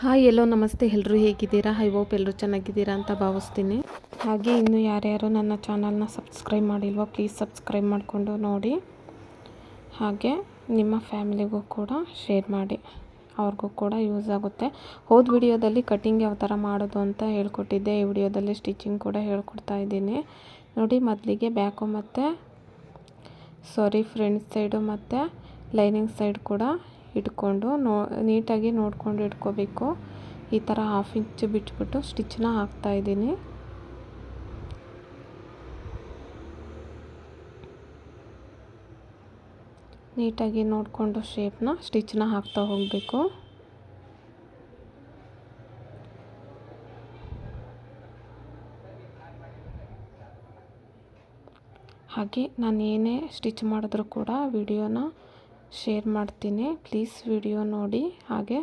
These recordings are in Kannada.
ಹಾಯ್ ಎಲ್ಲೋ ನಮಸ್ತೆ, ಎಲ್ಲರೂ ಹೇಗಿದ್ದೀರಾ? ಐ ಹೋಪ್ ಎಲ್ಲರೂ ಚೆನ್ನಾಗಿದ್ದೀರಾ ಅಂತ ಭಾವಿಸ್ತೀನಿ. ಹಾಗೆ ಇನ್ನೂ ಯಾರ್ಯಾರು ನನ್ನ ಚಾನಲ್ನ ಸಬ್ಸ್ಕ್ರೈಬ್ ಮಾಡಿಲ್ವೋ ಪ್ಲೀಸ್ ಸಬ್ಸ್ಕ್ರೈಬ್ ಮಾಡಿಕೊಂಡು ನೋಡಿ. ಹಾಗೆ ನಿಮ್ಮ ಫ್ಯಾಮಿಲಿಗೂ ಕೂಡ ಶೇರ್ ಮಾಡಿ, ಅವ್ರಿಗೂ ಕೂಡ ಯೂಸ್ ಆಗುತ್ತೆ. ಹೋದ ವಿಡಿಯೋದಲ್ಲಿ ಕಟ್ಟಿಂಗ್ ಯಾವ ಥರ ಮಾಡೋದು ಅಂತ ಹೇಳ್ಕೊಟ್ಟಿದ್ದೆ. ಈ ವಿಡಿಯೋದಲ್ಲಿ ಸ್ಟಿಚಿಂಗ್ ಕೂಡ ಹೇಳ್ಕೊಡ್ತಾ ಇದ್ದೀನಿ ನೋಡಿ. ಮೊದಲಿಗೆ ಬ್ಯಾಕು ಮತ್ತು ಫ್ರಂಟ್ ಸೈಡು ಮತ್ತು ಲೈನಿಂಗ್ ಸೈಡ್ ಕೂಡ ಇಟ್ಕೊಂಡು ನೀಟಾಗಿ ನೋಡಿಕೊಂಡು ಇಟ್ಕೋಬೇಕು. ಈ ಥರ 1/2 ಇಂಚ್ ಬಿಟ್ಬಿಟ್ಟು ಸ್ಟಿಚ್ನ ಹಾಕ್ತಾಯಿದ್ದೀನಿ. ನೀಟಾಗಿ ನೋಡಿಕೊಂಡು ಶೇಪ್ನ ಸ್ಟಿಚ್ನ ಹಾಕ್ತಾ ಹೋಗಬೇಕು. ಹಾಗೆ ನಾನು ಏನೇ ಸ್ಟಿಚ್ ಮಾಡಿದ್ರೂ ಕೂಡ ವಿಡಿಯೋನ ಶೇರ್ ಮಾಡ್ತೀನಿ. ಪ್ಲೀಸ್ ವಿಡಿಯೋ ನೋಡಿ ಹಾಗೆ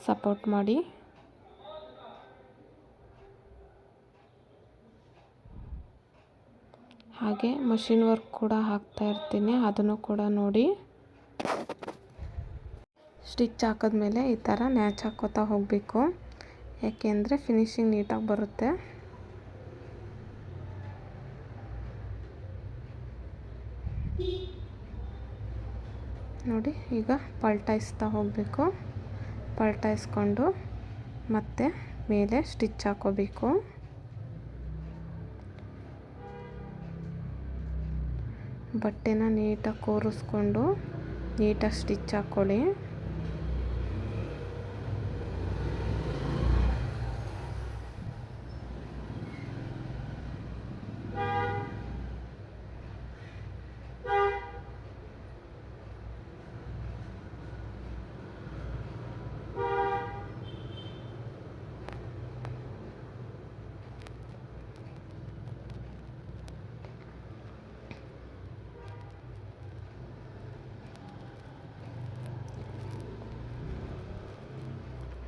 ಸಪೋರ್ಟ್ ಮಾಡಿ. ಹಾಗೆ ಮಷಿನ್ ವರ್ಕ್ ಕೂಡ ಹಾಕ್ತಾ ಇರ್ತೀನಿ, ಅದನ್ನು ಕೂಡ ನೋಡಿ. ಸ್ಟಿಚ್ ಹಾಕಿದ್ಮೇಲೆ ಈ ಥರ ನ್ಯಾಚ್ ಹಾಕ್ಕೋತಾ ಹೋಗಬೇಕು, ಯಾಕೆಂದರೆ ಫಿನಿಶಿಂಗ್ ನೀಟಾಗಿ ಬರುತ್ತೆ. ನೋಡಿ, ಈಗ ಪಲ್ಟಾಯಿಸ್ತಾ ಹೋಗಬೇಕು. ಪಲ್ಟಾಯಿಸ್ಕೊಂಡು ಮತ್ತೆ ಮೇಲೆ ಸ್ಟಿಚ್ ಹಾಕೋಬೇಕು. ಬಟ್ಟೆನ ನೀಟಾಗಿ ಕೂರಿಸ್ಕೊಂಡು ನೀಟಾಗಿ ಸ್ಟಿಚ್ ಹಾಕ್ಕೊಳ್ಳಿ.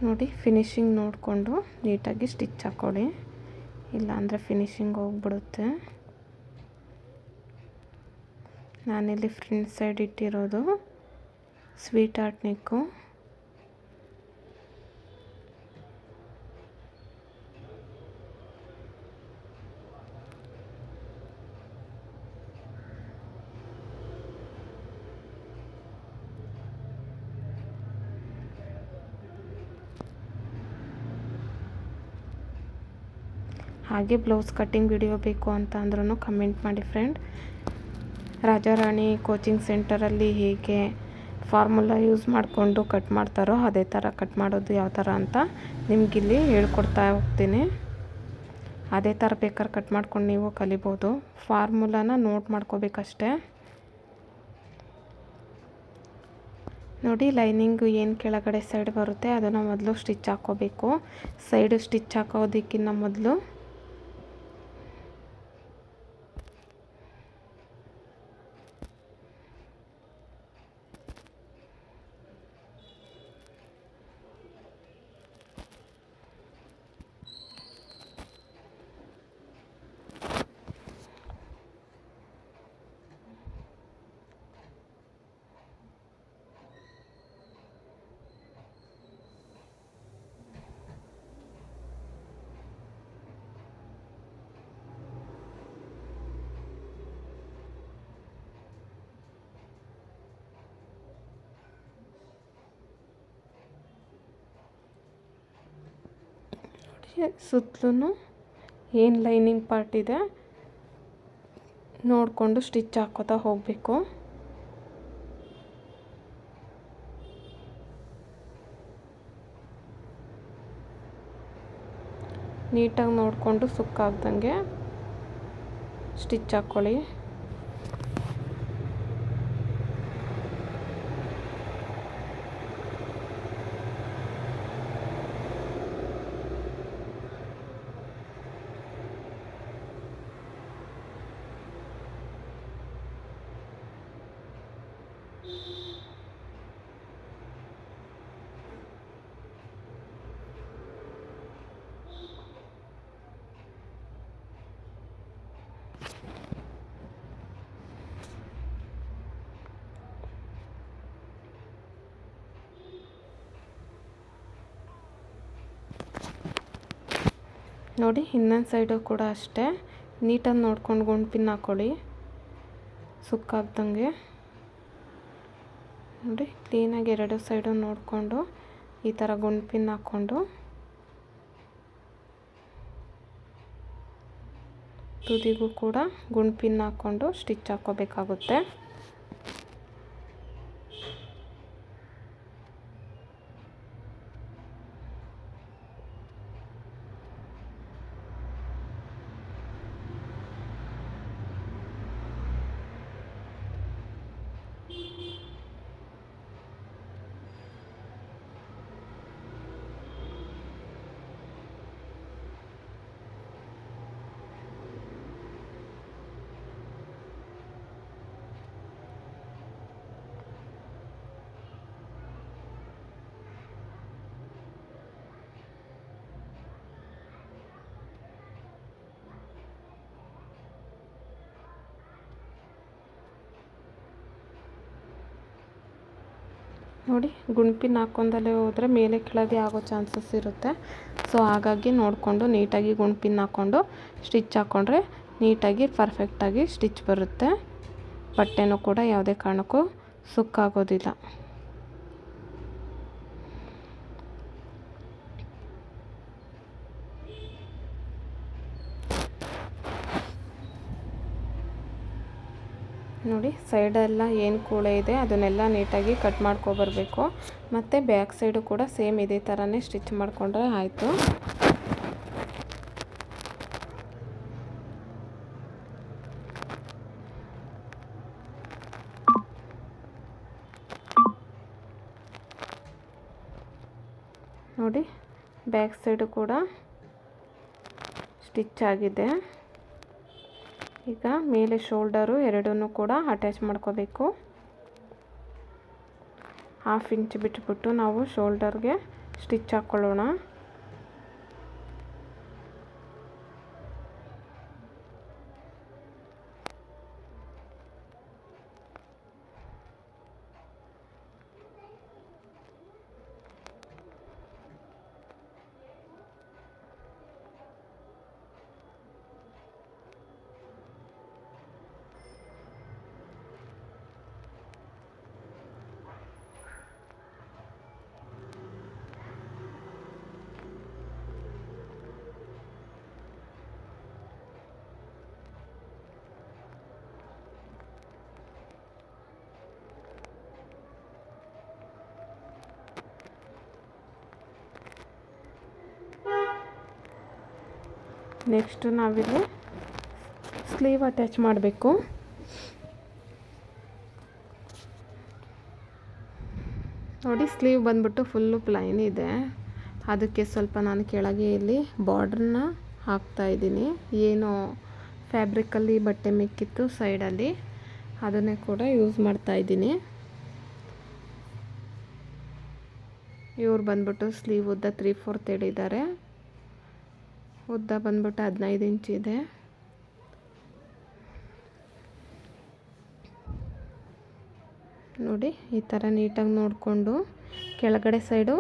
ನೋಡಿ, ಫಿನಿಶಿಂಗ್ ನೋಡಿಕೊಂಡು ನೀಟಾಗಿ ಸ್ಟಿಚ್ ಹಾಕ್ಕೊಳ್ಳಿ, ಇಲ್ಲಾಂದರೆ ಫಿನಿಶಿಂಗ್ ಹೋಗ್ಬಿಡುತ್ತೆ. ನಾನಿಲ್ಲಿ ಫ್ರಂಟ್ ಸೈಡ್ ಇಟ್ಟಿರೋದು ಸ್ವೀಟ್ ಹಾರ್ಟ್ ನೆಕ್ಕು. ಹಾಗೆ ಬ್ಲೌಸ್ ಕಟ್ಟಿಂಗ್ ವಿಡಿಯೋ ಬೇಕು ಅಂತ ಅಂದ್ರೂ ಕಮೆಂಟ್ ಮಾಡಿ ಫ್ರೆಂಡ್. ರಾಜಾರಾಣಿ ಕೋಚಿಂಗ್ ಸೆಂಟರಲ್ಲಿ ಹೇಗೆ ಫಾರ್ಮುಲಾ ಯೂಸ್ ಮಾಡಿಕೊಂಡು ಕಟ್ ಮಾಡ್ತಾರೋ ಅದೇ ಥರ ಕಟ್ ಮಾಡೋದು ಯಾವ ಥರ ಅಂತ ನಿಮಗಿಲ್ಲಿ ಹೇಳ್ಕೊಡ್ತಾ ಹೋಗ್ತೀನಿ. ಅದೇ ಥರ ಬೇಕಾದ್ರೆ ಕಟ್ ಮಾಡ್ಕೊಂಡು ನೀವು ಕಲಿಬೋದು. ಫಾರ್ಮುಲಾನ ನೋಟ್ ಮಾಡ್ಕೋಬೇಕಷ್ಟೆ. ನೋಡಿ, ಲೈನಿಂಗು ಏನು ಕೆಳಗಡೆ ಸೈಡ್ ಬರುತ್ತೆ ಅದನ್ನು ಮೊದಲು ಸ್ಟಿಚ್ ಹಾಕ್ಕೋಬೇಕು. ಸೈಡು ಸ್ಟಿಚ್ ಹಾಕೋದಕ್ಕಿಂತ ಮೊದಲು ಸುತ್ತಲೂ ಏನು ಲೈನಿಂಗ್ ಪಾರ್ಟ್ ಇದೆ ನೋಡಿಕೊಂಡು ಸ್ಟಿಚ್ ಹಾಕೋತಾ ಹೋಗಬೇಕು. ನೀಟಾಗಿ ನೋಡಿಕೊಂಡು ಸುಕ್ಕಾಗ್ದಂಗೆ ಸ್ಟಿಚ್ ಹಾಕ್ಕೊಳ್ಳಿ. ನೋಡಿ ಇನ್ನೊಂದು ಸೈಡು ಕೂಡ ಅಷ್ಟೇ ನೀಟಾಗಿ ನೋಡ್ಕೊಂಡು ಗುಂಡು ಪಿನ್ ಹಾಕ್ಕೊಳ್ಳಿ, ಸುಕ್ಕಾಗ್ದಂಗೆ. ನೋಡಿ ಕ್ಲೀನಾಗಿ ಎರಡು ಸೈಡು ನೋಡಿಕೊಂಡು ಈ ಥರ ಗುಂಡು ಪಿನ್ ಹಾಕ್ಕೊಂಡು ತುದಿಗೂ ಕೂಡ ಗುಂಡು ಪಿನ್ ಹಾಕ್ಕೊಂಡು ಸ್ಟಿಚ್ ಹಾಕ್ಕೋಬೇಕಾಗುತ್ತೆ. ನೋಡಿ ಗುಂಡು ಪಿನ್ ಹಾಕ್ಕೊಂಡಲ್ಲೇ ಹೋದರೆ ಮೇಲೆ ಕೆಳಗೆ ಆಗೋ ಚಾನ್ಸಸ್ ಇರುತ್ತೆ. ಸೊ ಹಾಗಾಗಿ ನೋಡಿಕೊಂಡು ನೀಟಾಗಿ ಗುಂಡು ಪಿನ್ ಹಾಕ್ಕೊಂಡು ಸ್ಟಿಚ್ ಹಾಕ್ಕೊಂಡ್ರೆ ನೀಟಾಗಿ ಪರ್ಫೆಕ್ಟಾಗಿ ಸ್ಟಿಚ್ ಬರುತ್ತೆ. ಬಟ್ಟೆನೂ ಕೂಡ ಯಾವುದೇ ಕಾರಣಕ್ಕೂ ಸುಕ್ಕಾಗೋದಿಲ್ಲ. ನೋಡಿ ಸೈಡೆಲ್ಲ ಏನು ಕೂಳೆ ಇದೆ ಅದನ್ನೆಲ್ಲ ನೀಟಾಗಿ ಕಟ್ ಮಾಡ್ಕೊಬರ್ಬೇಕು. ಮತ್ತು ಬ್ಯಾಕ್ ಸೈಡು ಕೂಡ ಸೇಮ್ ಇದೇ ಥರನೇ ಸ್ಟಿಚ್ ಮಾಡಿಕೊಂಡ್ರೆ ಆಯಿತು. ನೋಡಿ ಬ್ಯಾಕ್ ಸೈಡು ಕೂಡ ಸ್ಟಿಚ್ ಆಗಿದೆ. ಈಗ ಮೇಲೆ ಶೋಲ್ಡರು ಎರಡನ್ನೂ ಕೂಡ ಅಟ್ಯಾಚ್ ಮಾಡ್ಕೋಬೇಕು. 1/2 ಇಂಚ್ ಬಿಟ್ಬಿಟ್ಟು ನಾವು ಶೋಲ್ಡರ್ಗೆ ಸ್ಟಿಚ್ ಹಾಕ್ಕೊಳ್ಳೋಣ. ನೆಕ್ಸ್ಟ್ ನಾವಿಲ್ಲಿ ಸ್ಲೀವ್ ಅಟ್ಯಾಚ್ ಮಾಡಬೇಕು. ನೋಡಿ ಸ್ಲೀವ್ ಬಂದ್ಬಿಟ್ಟು ಫುಲ್ಲು ಪ್ಲೈನ್ ಇದೆ. ಅದಕ್ಕೆ ಸ್ವಲ್ಪ ನಾನು ಕೆಳಗೆ ಇಲ್ಲಿ ಬಾರ್ಡ್ರನ್ನ ಹಾಕ್ತಾಯಿದ್ದೀನಿ. ಏನು ಫ್ಯಾಬ್ರಿಕಲ್ಲಿ ಬಟ್ಟೆ ಮಿಕ್ಕಿತ್ತು ಸೈಡಲ್ಲಿ ಅದನ್ನೇ ಕೂಡ ಯೂಸ್ ಮಾಡ್ತಾಯಿದ್ದೀನಿ. ಇವ್ರು ಬಂದ್ಬಿಟ್ಟು ಸ್ಲೀವ್ ಉದ್ದ 3/4 ಹೇಳಿದ್ದಾರೆ. ಉದ್ದ ಬಂದ್ಬಿಟ್ಟು 15 ಇಂಚ್ ಇದೆ. ನೋಡಿ ಈ ಥರ ನೀಟಾಗಿ ನೋಡಿಕೊಂಡು ಕೆಳಗಡೆ ಸೈಡು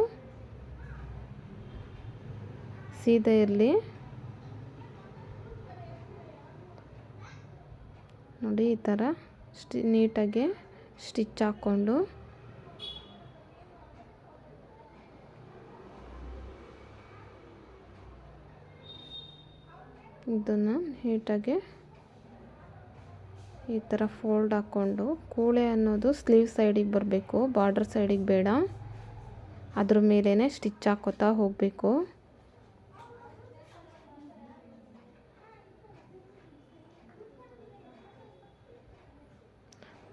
ಸೀದಾ ಇರಲಿ. ನೋಡಿ ಈ ಥರ ನೀಟಾಗಿ ಸ್ಟಿಚ್ ಹಾಕ್ಕೊಂಡು ಇದನ್ನು ನೀಟಾಗಿ ಈ ಥರ ಫೋಲ್ಡ್ ಹಾಕ್ಕೊಂಡು ಕೂಳೆ ಅನ್ನೋದು ಸ್ಲೀವ್ ಸೈಡಿಗೆ ಬರಬೇಕು, ಬಾರ್ಡರ್ ಸೈಡಿಗೆ ಬೇಡ. ಅದ್ರ ಮೇಲೇ ಸ್ಟಿಚ್ ಹಾಕೋತಾ ಹೋಗಬೇಕು.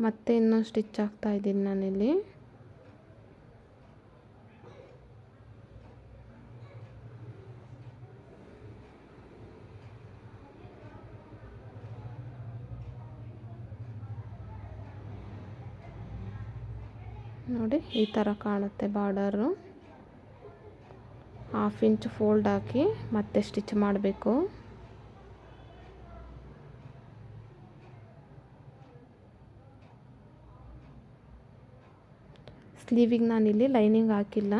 ಮತ್ತೆ ಇನ್ನೊಂದು ಸ್ಟಿಚ್ ಹಾಕ್ತಾ ಇದ್ದೀನಿ ನಾನಿಲ್ಲಿ. ನೋಡಿ ಈ ಥರ ಕಾಣುತ್ತೆ ಬಾರ್ಡರು. 1/2 ಇಂಚ್ ಫೋಲ್ಡ್ ಹಾಕಿ ಮತ್ತೆ ಸ್ಟಿಚ್ ಮಾಡಬೇಕು. ಸ್ಲೀವಿಗೆ ನಾನಿಲ್ಲಿ ಲೈನಿಂಗ್ ಹಾಕಿಲ್ಲ.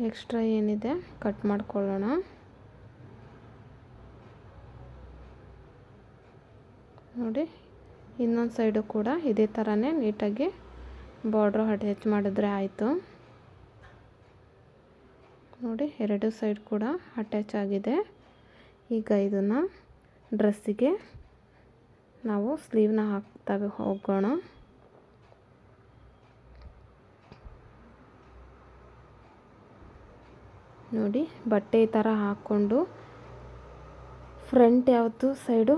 ಎಕ್ಸ್ಟ್ರಾ ಏನಿದೆ ಕಟ್ ಮಾಡ್ಕೊಳ್ಳೋಣ. ನೋಡಿ, ಇನ್ನೊಂದು ಸೈಡು ಕೂಡ ಇದೇ ಥರನೇ ನೀಟಾಗಿ ಬಾರ್ಡ್ರ್ ಅಟ್ಯಾಚ್ ಮಾಡಿದ್ರೆ ಆಯಿತು. ನೋಡಿ, ಎರಡು ಸೈಡ್ ಕೂಡ ಅಟ್ಯಾಚ್ ಆಗಿದೆ. ಈಗ ಇದನ್ನು ಡ್ರೆಸ್ಸಿಗೆ ನಾವು ಸ್ಲೀವ್ನ ಹಾಕ್ತಾ ಹೋಗೋಣ. ನೋಡಿ, ಬಟ್ಟೆ ಈ ಥರ ಹಾಕ್ಕೊಂಡು ಫ್ರಂಟ್ ಯಾವುದು ಸೈಡು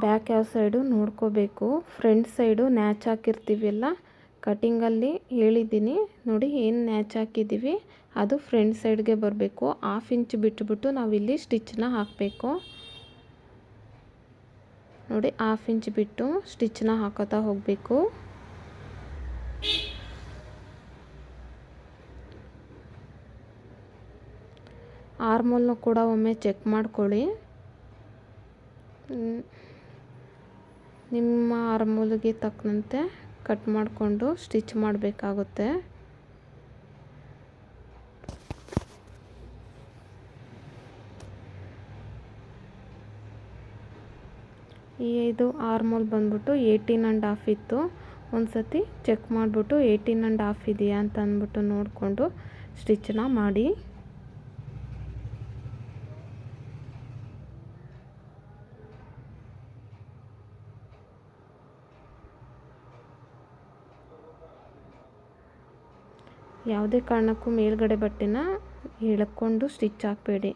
ಬ್ಯಾಕ್ ಯಾವ ಸೈಡು ನೋಡ್ಕೋಬೇಕು. ಫ್ರಂಟ್ ಸೈಡು ನ್ಯಾಚ್ ಹಾಕಿರ್ತೀವಲ್ಲ, ಕಟಿಂಗಲ್ಲಿ ಹೇಳಿದ್ದೀನಿ ನೋಡಿ, ಏನು ನ್ಯಾಚ್ ಹಾಕಿದ್ದೀವಿ ಅದು ಫ್ರಂಟ್ ಸೈಡ್ಗೆ ಬರಬೇಕು. 1/2 ಇಂಚ್ ಬಿಟ್ಟುಬಿಟ್ಟು ನಾವಿಲ್ಲಿ ಸ್ಟಿಚ್ಚನ್ನ ಹಾಕಬೇಕು. ನೋಡಿ, 1/2 ಇಂಚ್ ಬಿಟ್ಟು ಸ್ಟಿಚ್ಚನ್ನ ಹಾಕೋತಾ ಹೋಗಬೇಕು. ಆರ್ಮೋಲ್ನ ಕೂಡ ಒಮ್ಮೆ ಚೆಕ್ ಮಾಡ್ಕೊಳ್ಳಿ. ನಿಮ್ಮ ಆರ್ಮೋಲ್ಗೆ ತಕ್ಕಂತೆ ಕಟ್ ಮಾಡಿಕೊಂಡು ಸ್ಟಿಚ್ ಮಾಡಬೇಕಾಗುತ್ತೆ. ಇದು ಆರ್ಮೋಲ್ ಬಂದ್ಬಿಟ್ಟು 18.5 ಇತ್ತು. ಒಂದು ಸತಿ ಚೆಕ್ ಮಾಡಿಬಿಟ್ಟು 18.5 ಇದೆಯಾ ಅಂತ ಅಂದ್ಬಿಟ್ಟು ನೋಡಿಕೊಂಡು ಸ್ಟಿಚ್ಚನ್ನ ಮಾಡಿ. ಯಾವುದೇ ಕಾರಣಕ್ಕೂ ಮೇಲ್ಗಡೆ ಬಟ್ಟೆನ ಎಳ್ಕೊಂಡು ಸ್ಟಿಚ್ ಹಾಕಬೇಡಿ.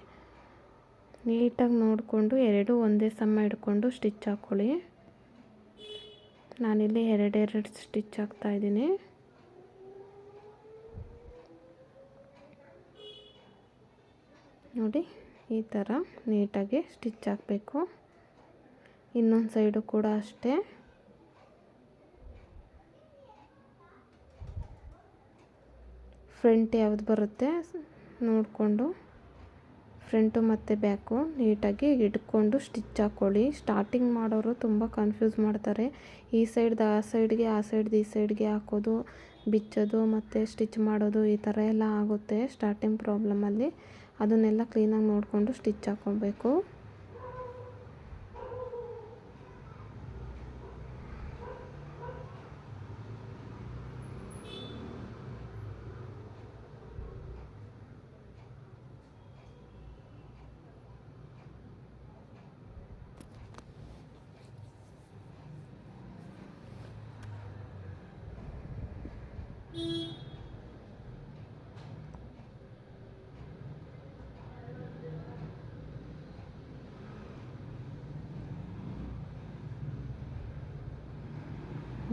ನೀಟಾಗಿ ನೋಡಿಕೊಂಡು ಎರಡು ಒಂದೇ ಸಮ ಹಿಡ್ಕೊಂಡು ಸ್ಟಿಚ್ ಹಾಕ್ಕೊಳ್ಳಿ. ನಾನಿಲ್ಲಿ ಎರಡೆರಡು ಸ್ಟಿಚ್ ಹಾಕ್ತಾಯಿದ್ದೀನಿ. ನೋಡಿ, ಈ ಥರ ನೀಟಾಗಿ ಸ್ಟಿಚ್ ಹಾಕಬೇಕು. ಇನ್ನೊಂದು ಸೈಡು ಕೂಡ ಅಷ್ಟೇ. ಫ್ರಂಟ್ ಯಾವುದು ಬರುತ್ತೆ ನೋಡಿಕೊಂಡು ಫ್ರಂಟು ಮತ್ತು ಬ್ಯಾಕು ನೀಟಾಗಿ ಹಿಡ್ಕೊಂಡು ಸ್ಟಿಚ್ ಹಾಕ್ಕೊಳ್ಳಿ. ಸ್ಟಾರ್ಟಿಂಗ್ ಮಾಡೋರು ತುಂಬ ಕನ್ಫ್ಯೂಸ್ ಮಾಡ್ತಾರೆ. ಈ ಸೈಡ್ದು ಆ ಸೈಡ್ಗೆ, ಆ ಸೈಡ್ದು ಈ ಸೈಡ್ಗೆ ಹಾಕೋದು, ಬಿಚ್ಚೋದು ಮತ್ತು ಸ್ಟಿಚ್ ಮಾಡೋದು ಈ ಥರ ಎಲ್ಲ ಆಗುತ್ತೆ ಸ್ಟಾರ್ಟಿಂಗ್ ಪ್ರಾಬ್ಲಮಲ್ಲಿ. ಅದನ್ನೆಲ್ಲ ಕ್ಲೀನಾಗಿ ನೋಡಿಕೊಂಡು ಸ್ಟಿಚ್ ಹಾಕ್ಕೊಬೇಕು.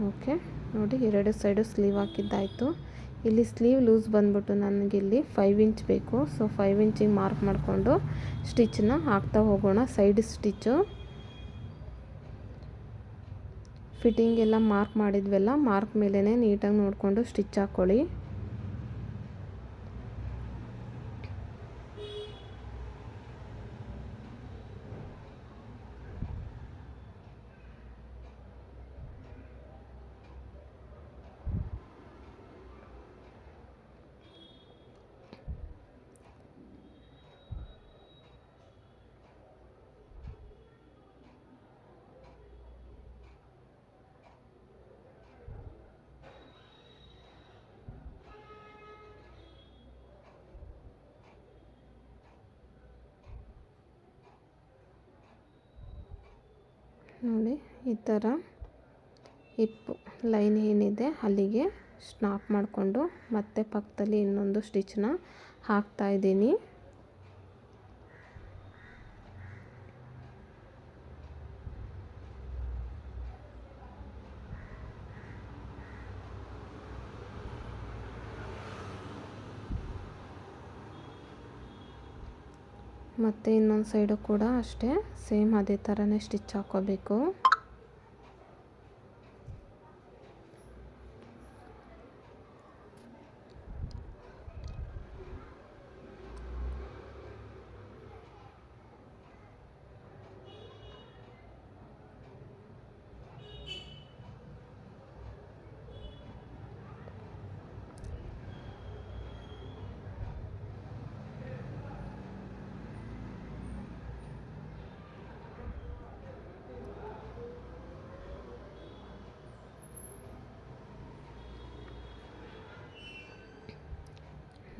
ಓಕೆ, ನೋಡಿ, ಎರಡು ಸೈಡು ಸ್ಲೀವ್ ಹಾಕಿದ್ದಾಯಿತು. ಇಲ್ಲಿ ಸ್ಲೀವ್ ಲೂಸ್ ಬಂದ್ಬಿಟ್ಟು ನನಗಿಲ್ಲಿ 5 ಇಂಚ್ ಬೇಕು. ಸೊ 5 ಇಂಚಿಗೆ ಮಾರ್ಕ್ ಮಾಡಿಕೊಂಡು ಸ್ಟಿಚ್ಚನ್ನ ಹಾಕ್ತಾ ಹೋಗೋಣ. ಸೈಡ್ ಸ್ಟಿಚ್ಚು ಫಿಟ್ಟಿಂಗ್ ಎಲ್ಲ ಮಾರ್ಕ್ ಮಾಡಿದ್ವಲ್ಲ, ಮಾರ್ಕ್ ಮೇಲೇ ನೀಟಾಗಿ ನೋಡಿಕೊಂಡು ಸ್ಟಿಚ್ ಹಾಕ್ಕೊಳ್ಳಿ. ನೋಡಿ, ಈ ಥರ ಹಿಪ್ಪು ಲೈನ್ ಏನಿದೆ ಅಲ್ಲಿಗೆ ಸ್ನಾಪ್ ಮಾಡಿಕೊಂಡು ಮತ್ತೆ ಪಕ್ಕದಲ್ಲಿ ಇನ್ನೊಂದು ಸ್ಟಿಚ್ನ ಹಾಕ್ತಾಯಿದ್ದೀನಿ. ಮತ್ತು ಇನ್ನೊಂದು ಸೈಡು ಕೂಡ ಅಷ್ಟೇ ಸೇಮ್ ಅದೇ ಥರನೇ ಸ್ಟಿಚ್ ಹಾಕ್ಕೋಬೇಕು.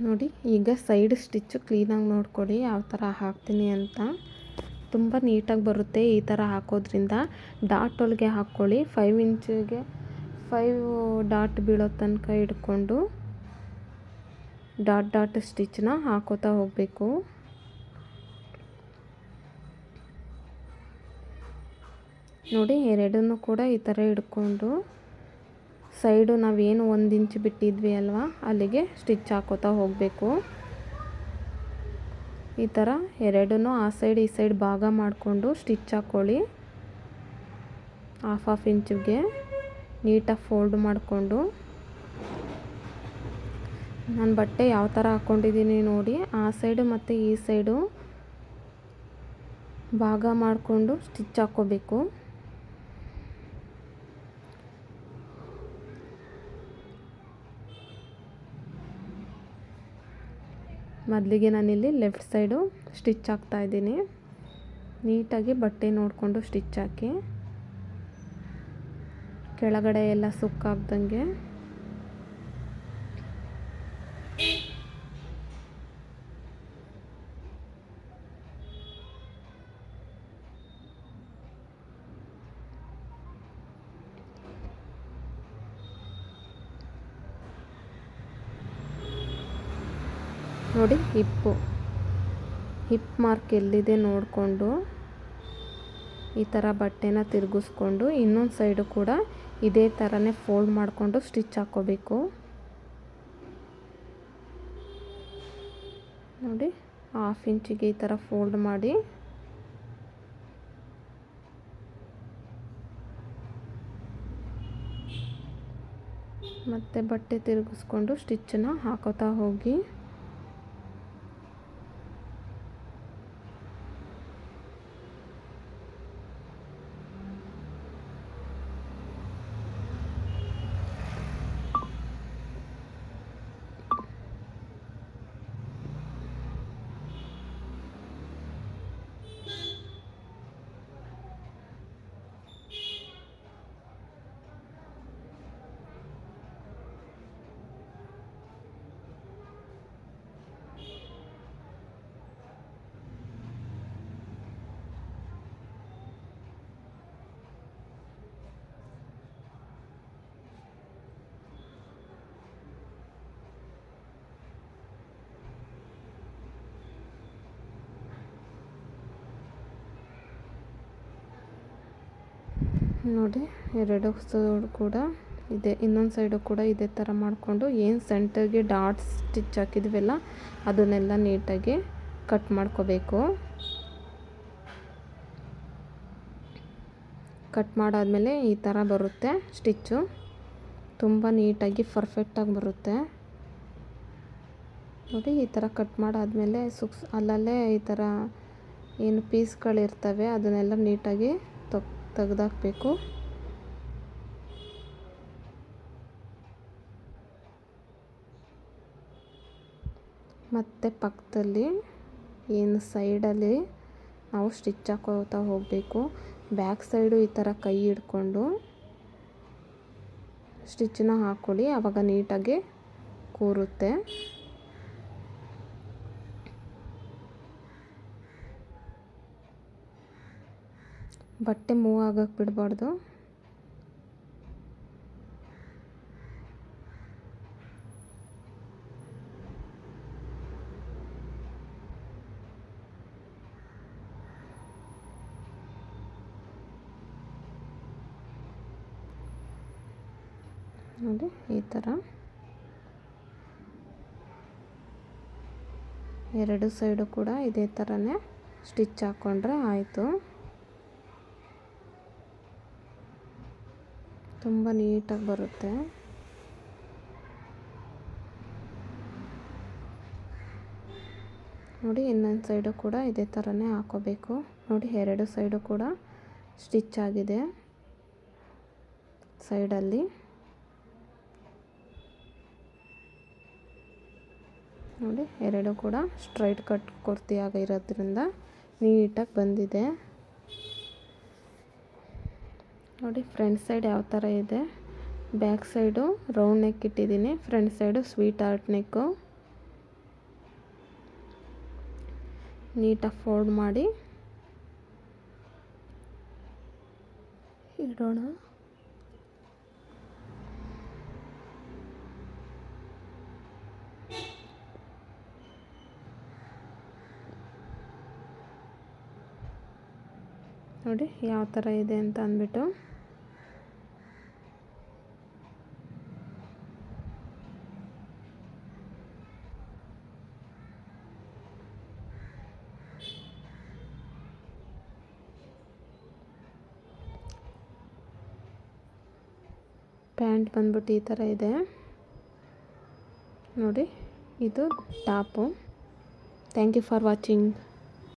ನೋಡಿ ಈಗ ಸೈಡ್ ಸ್ಟಿಚ್ಚು ಕ್ಲೀನಾಗಿ ನೋಡ್ಕೊಳ್ಳಿ ಯಾವ ಥರ ಹಾಕ್ತೀನಿ ಅಂತ. ತುಂಬ ನೀಟಾಗಿ ಬರುತ್ತೆ ಈ ಥರ ಹಾಕೋದ್ರಿಂದ. ಡಾಟ್ ಒಳಗೆ ಹಾಕ್ಕೊಳ್ಳಿ. 5 ಇಂಚಿಗೆ 5 ಡಾಟ್ ಬೀಳೋ ತನಕ ಹಿಡ್ಕೊಂಡು ಡಾಟ್ ಸ್ಟಿಚ್ನ ಹಾಕೋತಾ ಹೋಗಬೇಕು. ನೋಡಿ ಎರಡನ್ನೂ ಕೂಡ ಈ ಥರ ಹಿಡ್ಕೊಂಡು ಸೈಡು ನಾವೇನು 1 ಇಂಚ್ ಬಿಟ್ಟಿದ್ವಿ ಅಲ್ವಾ, ಅಲ್ಲಿಗೆ ಸ್ಟಿಚ್ ಹಾಕೋತಾ ಹೋಗಬೇಕು. ಈ ಥರ ಎರಡನ್ನೂ ಆ ಸೈಡ್ ಈ ಸೈಡ್ ಭಾಗ ಮಾಡಿಕೊಂಡು ಸ್ಟಿಚ್ ಹಾಕ್ಕೊಳ್ಳಿ. ಹಾಫ್ ಇಂಚಿಗೆ ನೀಟಾಗಿ ಫೋಲ್ಡ್ ಮಾಡಿಕೊಂಡು, ನಾನು ಬಟ್ಟೆ ಯಾವ ಥರ ಹಾಕ್ಕೊಂಡಿದ್ದೀನಿ ನೋಡಿ, ಆ ಸೈಡು ಮತ್ತು ಈ ಸೈಡು ಭಾಗ ಮಾಡಿಕೊಂಡು ಸ್ಟಿಚ್ ಹಾಕ್ಕೋಬೇಕು. ಮೊದಲಿಗೆ ನಾನಿಲ್ಲಿ ಲೆಫ್ಟ್ ಸೈಡು ಸ್ಟಿಚ್ ಹಾಕ್ತಾಯಿದ್ದೀನಿ. ನೀಟಾಗಿ ಬಟ್ಟೆ ನೋಡಿಕೊಂಡು ಸ್ಟಿಚ್ ಹಾಕಿ, ಕೆಳಗಡೆ ಎಲ್ಲ ಸುಕ್ಕಾಗ್ದಂಗೆ. ನೋಡಿ ಹಿಪ್ ಮಾರ್ಕ್ ಎಲ್ಲಿದೆ ನೋಡಿಕೊಂಡು ಈ ಥರ ಬಟ್ಟೆನ ತಿರುಗಿಸ್ಕೊಂಡು ಇನ್ನೊಂದು ಸೈಡು ಕೂಡ ಇದೇ ಥರನೇ ಫೋಲ್ಡ್ ಮಾಡಿಕೊಂಡು ಸ್ಟಿಚ್ ಹಾಕ್ಕೋಬೇಕು. ನೋಡಿ ಹಾಫ್ ಇಂಚಿಗೆ ಈ ಥರ ಫೋಲ್ಡ್ ಮಾಡಿ ಮತ್ತೆ ಬಟ್ಟೆ ತಿರುಗಿಸ್ಕೊಂಡು ಸ್ಟಿಚ್ಚನ್ನ ಹಾಕೋತಾ ಹೋಗಿ. ನೋಡಿ ಎರಡು ಸೈಡ್ ಕೂಡ ಇದೆ, ಇನ್ನೊಂದು ಸೈಡು ಕೂಡ ಇದೇ ಥರ ಮಾಡಿಕೊಂಡು ಏನು ಸೆಂಟರ್ಗೆ ಡಾಟ್ ಸ್ಟಿಚ್ ಹಾಕಿದ್ವಲ್ಲ ಅದನ್ನೆಲ್ಲ ನೀಟಾಗಿ ಕಟ್ ಮಾಡ್ಕೋಬೇಕು. ಕಟ್ ಮಾಡಾದಮೇಲೆ ಈ ಥರ ಬರುತ್ತೆ ಸ್ಟಿಚ್ಚು. ತುಂಬ ನೀಟಾಗಿ ಪರ್ಫೆಕ್ಟಾಗಿ ಬರುತ್ತೆ. ನೋಡಿ ಈ ಥರ ಕಟ್ ಮಾಡಾದಮೇಲೆ ಅಲ್ಲಲ್ಲೇ ಈ ಥರ ಏನು ಪೀಸ್ಗಳಿರ್ತವೆ ಅದನ್ನೆಲ್ಲ ನೀಟಾಗಿ ತೆಗೆದಾಕಬೇಕು. ಮತ್ತು ಪಕ್ಕದಲ್ಲಿ ಏನು ಸೈಡಲ್ಲಿ ನಾವು ಸ್ಟಿಚ್ ಹಾಕೋತಾ ಹೋಗಬೇಕು. ಬ್ಯಾಕ್ ಸೈಡು ಈ ಥರ ಕೈ ಹಿಡ್ಕೊಂಡು ಸ್ಟಿಚ್ಚನ್ನ ಹಾಕ್ಕೊಳ್ಳಿ, ಆವಾಗ ನೀಟಾಗಿ ಕೂರುತ್ತೆ. ಬಟ್ಟೆ ಮೂವ್ ಆಗಕ್ಕೆ ಬಿಡಬಾರ್ದು. ನೋಡಿ ಈ ಥರ ಎರಡು ಸೈಡು ಕೂಡ ಇದೇ ಥರನೇ ಸ್ಟಿಚ್ ಹಾಕ್ಕೊಂಡ್ರೆ ಆಯಿತು. ತುಂಬ ನೀಟಾಗಿ ಬರುತ್ತೆ. ನೋಡಿ ಇನ್ನೊಂದು ಸೈಡು ಕೂಡ ಇದೇ ಥರನೇ ಹಾಕೋಬೇಕು. ನೋಡಿ ಎರಡು ಸೈಡು ಕೂಡ ಸ್ಟಿಚ್ ಆಗಿದೆ ಸೈಡಲ್ಲಿ. ನೋಡಿ ಎರಡು ಕೂಡ ಸ್ಟ್ರೈಟ್ ಕಟ್ ಕುರ್ತಿಯಾಗಿರೋದ್ರಿಂದ ನೀಟಾಗಿ ಬಂದಿದೆ. ನೋಡಿ ಫ್ರಂಟ್ ಸೈಡ್ ಯಾವ ಥರ ಇದೆ. ಬ್ಯಾಕ್ ಸೈಡು ರೌಂಡ್ ನೆಕ್ ಇಟ್ಟಿದ್ದೀನಿ, ಫ್ರಂಟ್ ಸೈಡು ಸ್ವೀಟ್ ಆರ್ಟ್ ನೆಕ್ಕು. ನೀಟಾಗಿ ಫೋಲ್ಡ್ ಮಾಡಿ ಇಡೋಣ. ನೋಡಿ ಯಾವ ಥರ ಇದೆ ಅಂತ ಅಂದ್ಬಿಟ್ಟು. ಪ್ಯಾಂಟ್ ಬಂದ್ಬಿಟ್ಟು ಈ ಥರ ಇದೆ ನೋಡಿ, ಇದು top. Thank you for watching.